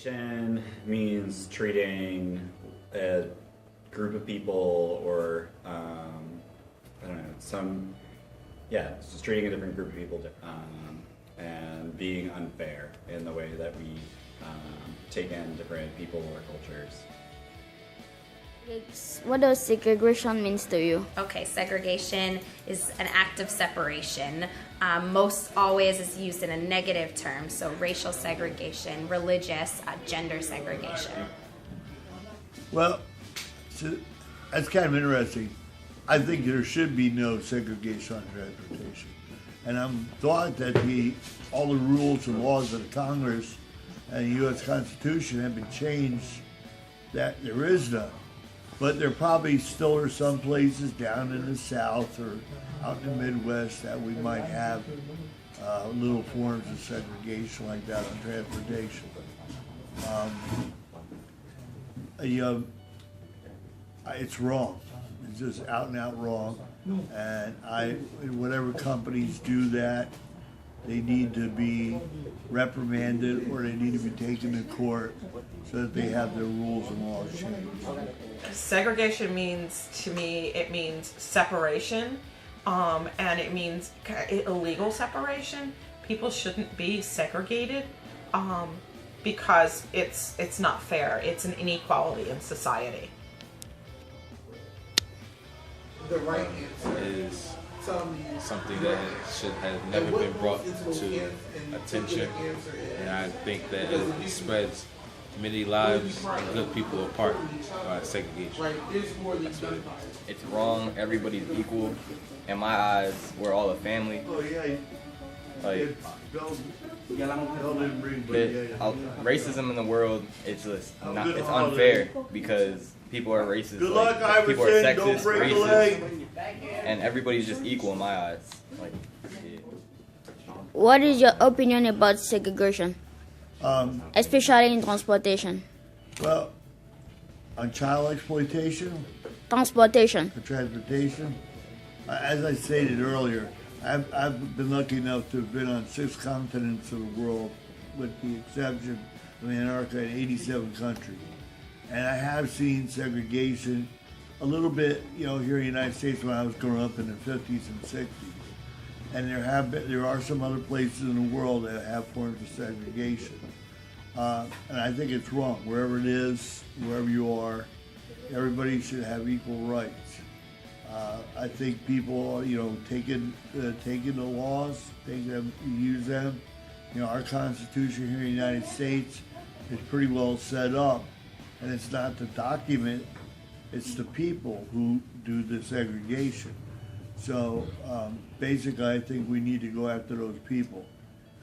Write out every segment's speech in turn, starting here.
Segregation means treating a group of people or, I don't know, it's just treating a different group of people and being unfair in the way that we take in different people or cultures. What does segregation means to you? Okay, segregation is an act of separation. Most always is used in a negative term, so racial segregation, religious, gender segregation. Well, that's kind of interesting. I think there should be no segregation on transportation. And I'm thought that all the rules and laws of the Congress and the U.S. Constitution have been changed that there is none. But there probably still are some places down in the South or out in the Midwest that we might have little forms of segregation like that on transportation. It's wrong. It's just out and out wrong. And whatever companies do that, they need to be reprimanded or they need to be taken to court so that they have their rules and laws changed. Segregation means, to me, it means separation, and it means illegal separation. People shouldn't be segregated because it's not fair. It's an inequality in society. The right answer is something that has never been brought to attention, and I think that it spreads many lives and good people apart by segregation. It's wrong. Everybody's equal. In my eyes, we're all a family. Like, racism in the world, it's just not. It's unfair because people are racist. People are sexist, racist, and everybody's just equal in my eyes. What is your opinion about segregation, especially in transportation? Well, on child exploitation? Transportation. Transportation? As I stated earlier, I've been lucky enough to have been on 6 continents of the world, with the exception of Antarctica, in 87 countries. And I have seen segregation a little bit, here in the United States when I was growing up in the 50s and 60s. And there are some other places in the world that have forms of segregation. And I think it's wrong. Wherever it is, wherever you are, everybody should have equal rights. I think people, taking the laws, use them. Our Constitution here in the United States is pretty well set up, and it's not the document, it's the people who do the segregation. So basically, I think we need to go after those people.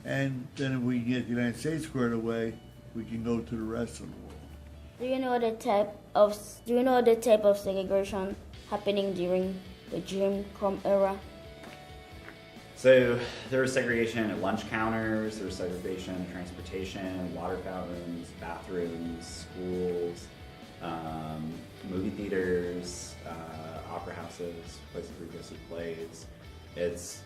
And then if we can get the United States squared away, we can go to the rest of the world. Do you know the type of segregation happening during the Jim Crow era? So there was segregation at lunch counters, there was segregation in transportation, water fountains, bathrooms, schools, movie theaters, opera houses, places where you go see plays. It's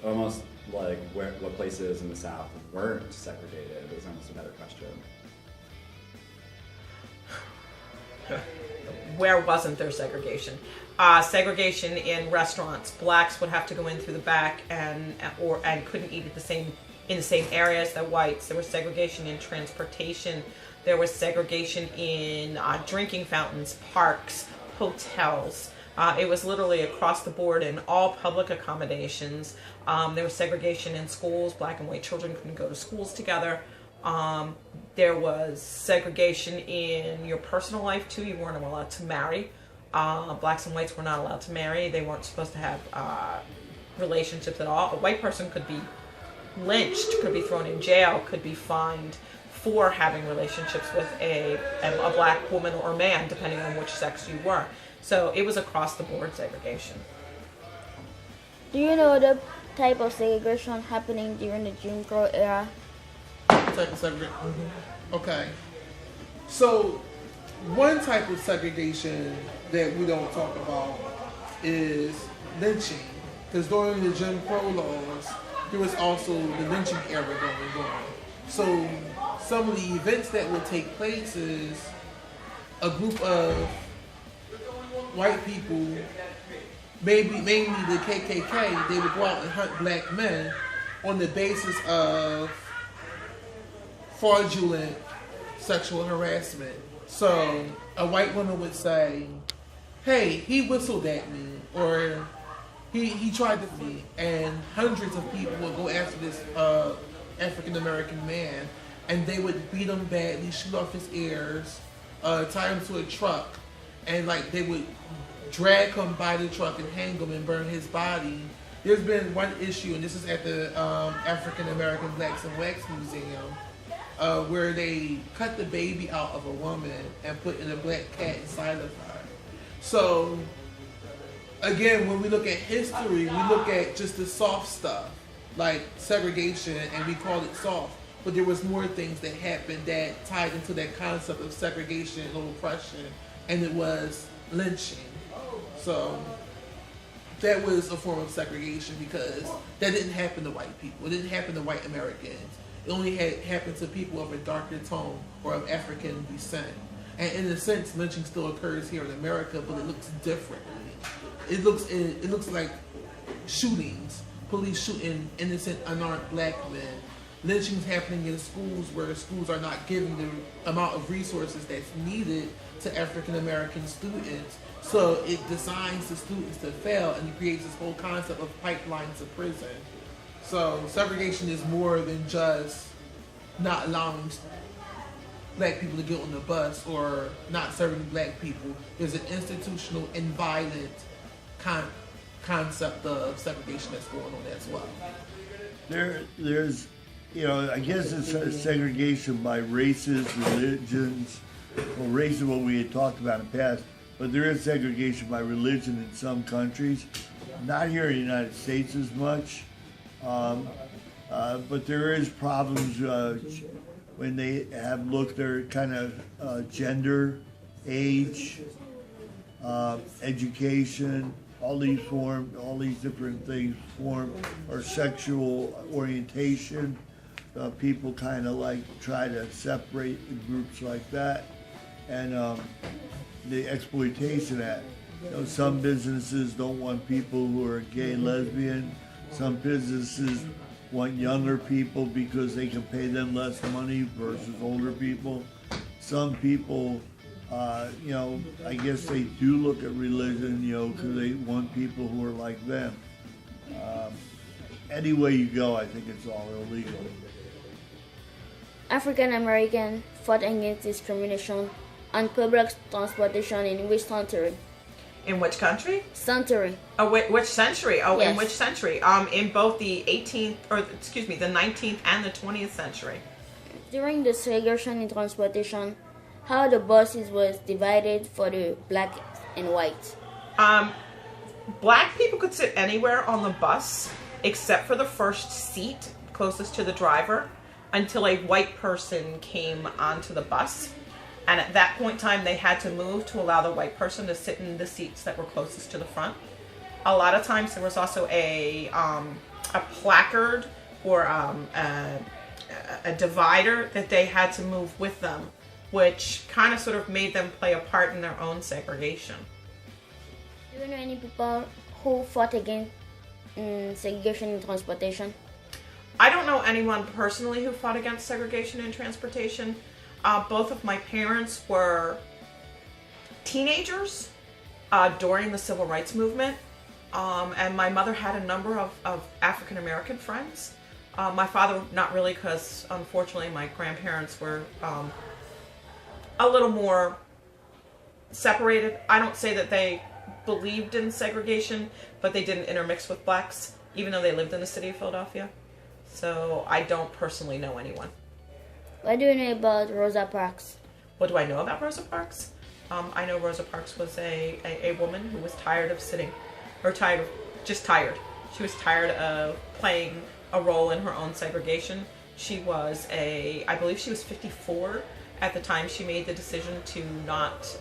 almost like what places in the South weren't segregated is almost a better question. Where wasn't there segregation? Segregation in restaurants. Blacks would have to go in through the back and couldn't eat in the same areas that whites. There was segregation in transportation. There was segregation in drinking fountains, parks, hotels. It was literally across the board in all public accommodations. There was segregation in schools. Black and white children couldn't go to schools together. There was segregation in your personal life too. You weren't allowed to marry. Blacks and whites were not allowed to marry. They weren't supposed to have relationships at all. A white person could be lynched, could be thrown in jail, could be fined for having relationships with a black woman or man, depending on which sex you were. So it was across the board segregation. Do you know the type of segregation happening during the Jim Crow era? Okay. So one type of segregation that we don't talk about is lynching. Because during the Jim Crow laws, there was also the lynching era going on. So some of the events that would take place is a group of white people, mainly the KKK, they would go out and hunt black men on the basis of fraudulent sexual harassment. So a white woman would say, hey, he whistled at me, or he tried to me, and hundreds of people would go after this African American man, and they would beat him badly, shoot off his ears, tie him to a truck, and like they would drag him by the truck and hang him and burn his body. There's been one issue, and this is at the African American Blacks and Wax Museum, where they cut the baby out of a woman and put in a black cat inside of her. So, again, when we look at history, we look at just the soft stuff, like segregation, and we call it soft. But there was more things that happened that tied into that concept of segregation and oppression, and it was lynching. So that was a form of segregation because that didn't happen to white people. It didn't happen to white Americans. It only happened to people of a darker tone or of African descent. And in a sense, lynching still occurs here in America, but it looks differently. It looks like shootings, police shooting innocent, unarmed black men. Lynchings happening in schools where schools are not giving the amount of resources that's needed to African American students. So it designs the students to fail, and it creates this whole concept of pipelines to prison. So segregation is more than just not allowing black people to get on the bus or not serving black people. There's an institutional and violent concept of segregation that's going on as well. There's, I guess it's segregation by races, religions. Well, race is what we had talked about in the past, but there is segregation by religion in some countries. Not here in the United States as much, but there is problems when they have looked at kind of gender, age, education, all these different things form, or sexual orientation. People kind of like try to separate in groups like that. And the exploitation act. Some businesses don't want people who are gay, lesbian. Some businesses want younger people because they can pay them less money versus older people. Some people, I guess they do look at religion, because they want people who are like them. Any way you go, I think it's all illegal. African American fought against discrimination on public transportation in which century? In which country? Century. Oh, which century? Oh, yes. In which century? In both the 18th, the 19th and the 20th century. During the segregation in transportation, how the buses was divided for the black and white? Black people could sit anywhere on the bus except for the first seat closest to the driver until a white person came onto the bus. And at that point in time, they had to move to allow the white person to sit in the seats that were closest to the front. A lot of times there was also a placard or a divider that they had to move with them, which kind of sort of made them play a part in their own segregation. Do you know any people who fought against segregation in transportation? I don't know anyone personally who fought against segregation in transportation. Both of my parents were teenagers during the Civil Rights Movement, and my mother had a number of African American friends. My father, not really, because unfortunately my grandparents were a little more separated. I don't say that they believed in segregation, but they didn't intermix with blacks, even though they lived in the city of Philadelphia. So I don't personally know anyone. What do you know about Rosa Parks? What do I know about Rosa Parks? I know Rosa Parks was a woman who was tired of sitting, or tired. She was tired of playing a role in her own segregation. She was I believe she was 54 at the time she made the decision to not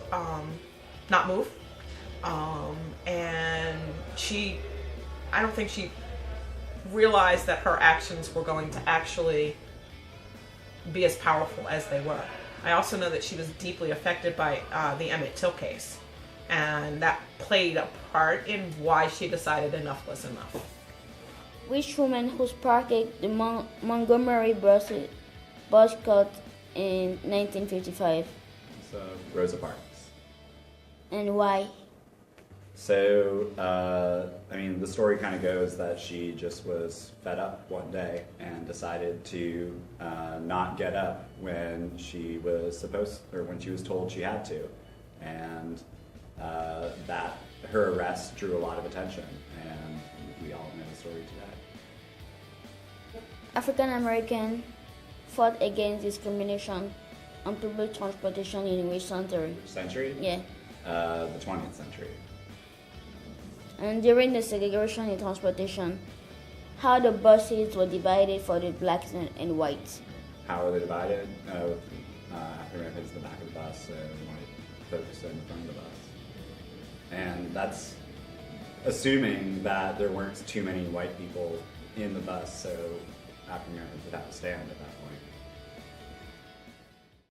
move. And I don't think she realized that her actions were going to actually be as powerful as they were. I also know that she was deeply affected by the Emmett Till case, and that played a part in why she decided enough was enough. Which woman who sparked the Montgomery boycott in 1955, So Rosa Parks. and why? So, I mean, the story kind of goes that she just was fed up one day and decided to not get up when she was when she was told she had to, and that her arrest drew a lot of attention, and we all know the story today. African American fought against discrimination on public transportation in which century? Century? Yeah. The 20th century. And during the segregation in transportation, how the buses were divided for the blacks and whites. How are they divided? African Americans in the back of the bus, and white folks in front of the bus. And that's assuming that there weren't too many white people in the bus, so African Americans would have to stand at that point.